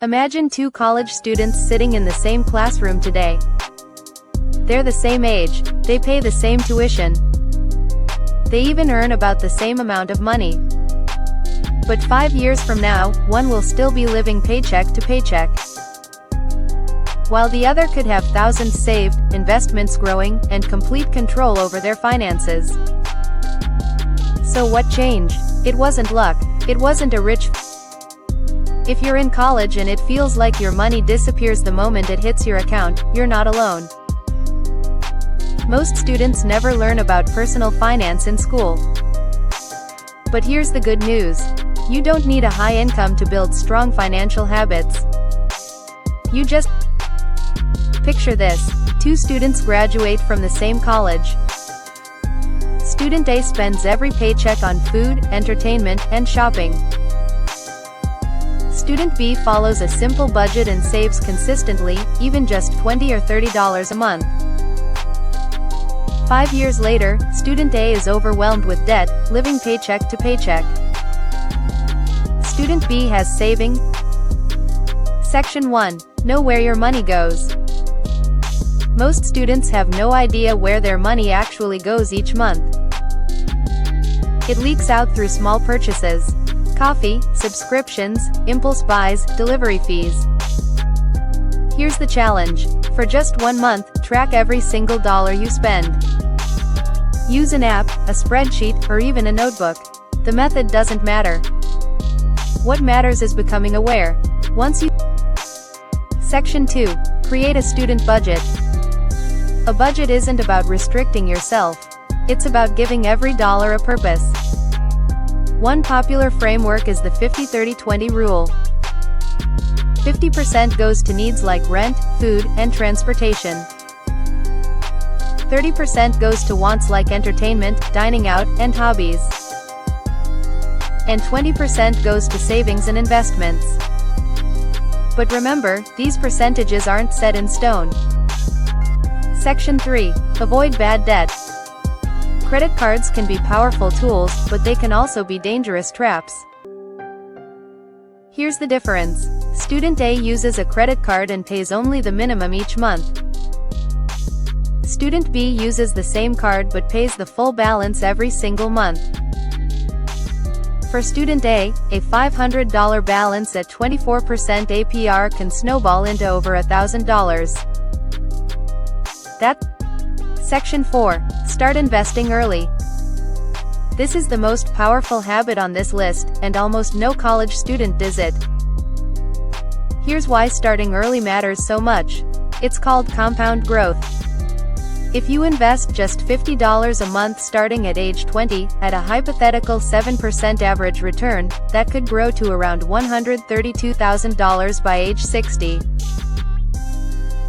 Imagine two college students sitting in the same classroom today. They're the same age, they pay the same tuition. They even earn about the same amount of money. But 5 years from now, one will still be living paycheck to paycheck, while the other could have thousands saved, investments growing, and complete control over their finances. So what changed? It wasn't luck. It wasn't a rich. If you're in college and it feels like your money disappears the moment it hits your account, you're not alone. Most students never learn about personal finance in school. But here's the good news. You don't need a high income to build strong financial habits. You just picture this. Two students graduate from the same college. Student A spends every paycheck on food, entertainment, and shopping. Student B follows a simple budget and saves consistently, even just $20 or $30 a month. 5 years later, Student A is overwhelmed with debt, living paycheck to paycheck. Student B has saving. Section 1. Know where your money goes. Most students have no idea where their money actually goes each month. It leaks out through small purchases. Coffee, subscriptions, impulse buys, delivery fees. Here's the challenge. For just 1 month, track every single dollar you spend. Use an app, a spreadsheet, or even a notebook. The method doesn't matter. What matters is becoming aware. Section 2. Create a student budget. A budget isn't about restricting yourself. It's about giving every dollar a purpose. One popular framework is the 50-30-20 rule. 50% goes to needs like rent, food, and transportation. 30% goes to wants like entertainment, dining out, and hobbies. And 20% goes to savings and investments. But remember, these percentages aren't set in stone. Section 3. Avoid bad debt. Credit cards can be powerful tools, but they can also be dangerous traps. Here's the difference. Student A uses a credit card and pays only the minimum each month. Student B uses the same card but pays the full balance every single month. For Student A, a $500 balance at 24% APR can snowball into over $1,000. Section 4. Start investing early. This is the most powerful habit on this list, and almost no college student does it. Here's why starting early matters so much. It's called compound growth. If you invest just $50 a month starting at age 20, at a hypothetical 7% average return, that could grow to around $132,000 by age 60.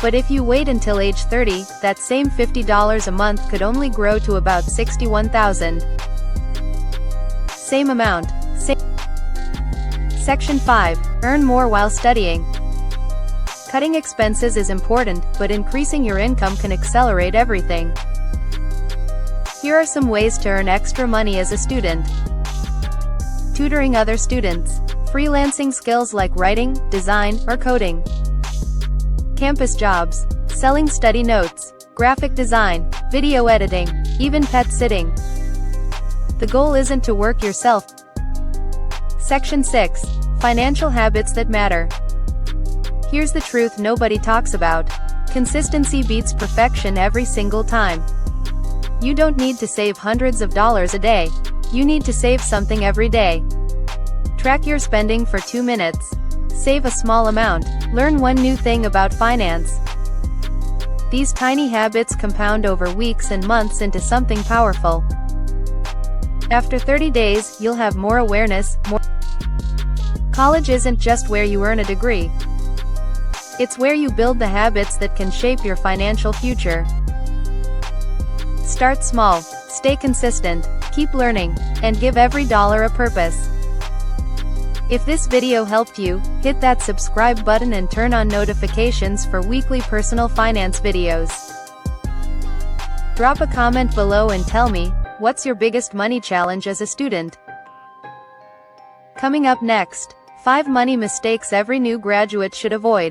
But if you wait until age 30, that same $50 a month could only grow to about $61,000. Same amount. Section 5. Earn more while studying. Cutting expenses is important, but increasing your income can accelerate everything. Here are some ways to earn extra money as a student. Tutoring other students. Freelancing skills like writing, design, or coding. Campus jobs. Selling study notes. Graphic design. Video editing. Even pet sitting. The goal isn't to work yourself. Section 6. Financial habits that matter. Here's the truth nobody talks about. Consistency beats perfection every single time. You don't need to save hundreds of dollars a day. You need to save something every day. Track your spending for 2 minutes. Save a small amount. Learn one new thing about finance. These tiny habits compound over weeks and months into something powerful. After 30 days, you'll have more awareness. College isn't just where you earn a degree. It's where you build the habits that can shape your financial future. Start small, stay consistent, keep learning, and give every dollar a purpose. If this video helped you, hit that subscribe button and turn on notifications for weekly personal finance videos. Drop a comment below and tell me, what's your biggest money challenge as a student? Coming up next, 5 money mistakes every new graduate should avoid.